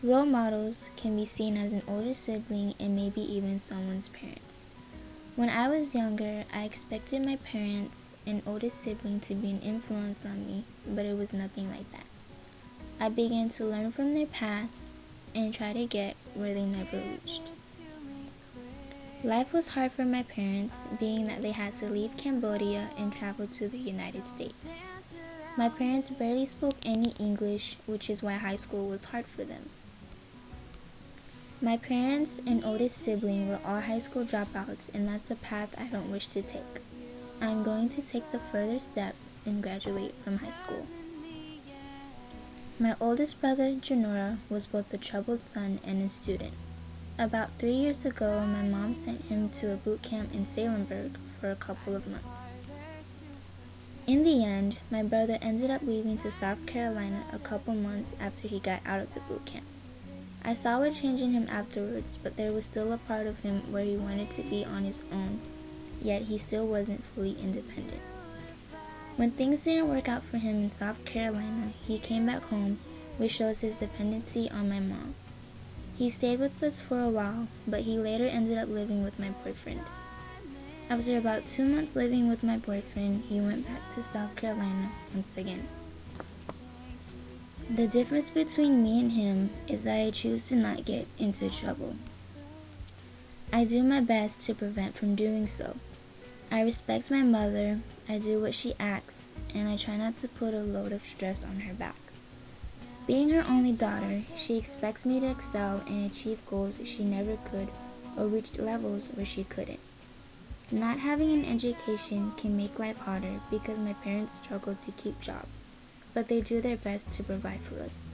Role models can be seen as an older sibling and maybe even someone's parents. When I was younger, I expected my parents and oldest sibling to be an influence on me, but it was nothing like that. I began to learn from their past and try to get where they never reached. Life was hard for my parents, being that they had to leave Cambodia and travel to the United States. My parents barely spoke any English, which is why high school was hard for them. My parents and oldest sibling were all high school dropouts, and that's a path I don't wish to take. I'm going to take the further step and graduate from high school. My oldest brother, Junora, was both a troubled son and a student. About 3 years ago, my mom sent him to a boot camp in Salemburg for a couple of months. In the end, my brother ended up leaving to South Carolina a couple months after he got out of the boot camp. I saw a change in him afterwards, but there was still a part of him where he wanted to be on his own, yet he still wasn't fully independent. When things didn't work out for him in South Carolina, he came back home, which shows his dependency on my mom. He stayed with us for a while, but he later ended up living with my boyfriend. After about 2 months living with my boyfriend, he went back to South Carolina once again. The difference between me and him is that I choose to not get into trouble. I do my best to prevent from doing so. I respect my mother, I do what she asks, and I try not to put a load of stress on her back. Being her only daughter, she expects me to excel and achieve goals she never could or reach levels where she couldn't. Not having an education can make life harder because my parents struggle to keep jobs, but they do their best to provide for us.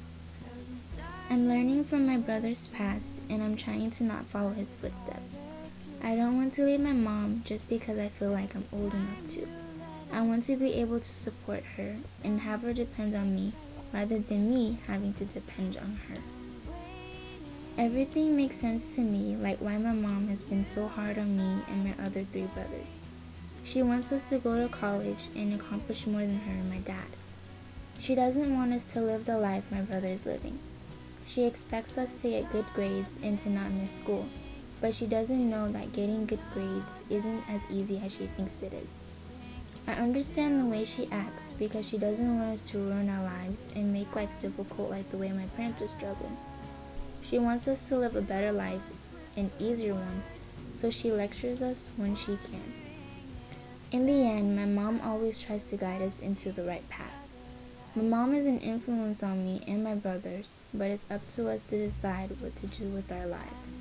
I'm learning from my brother's past, and I'm trying to not follow his footsteps. I don't want to leave my mom just because I feel like I'm old enough to. I want to be able to support her and have her depend on me rather than me having to depend on her. Everything makes sense to me, like why my mom has been so hard on me and my other 3 brothers. She wants us to go to college and accomplish more than her and my dad. She doesn't want us to live the life my brother is living. She expects us to get good grades and to not miss school, but she doesn't know that getting good grades isn't as easy as she thinks it is. I understand the way she acts because she doesn't want us to ruin our lives and make life difficult like the way my parents are struggling. She wants us to live a better life, an easier one, so she lectures us when she can. In the end, my mom always tries to guide us into the right path. My mom is an influence on me and my brothers, but it's up to us to decide what to do with our lives.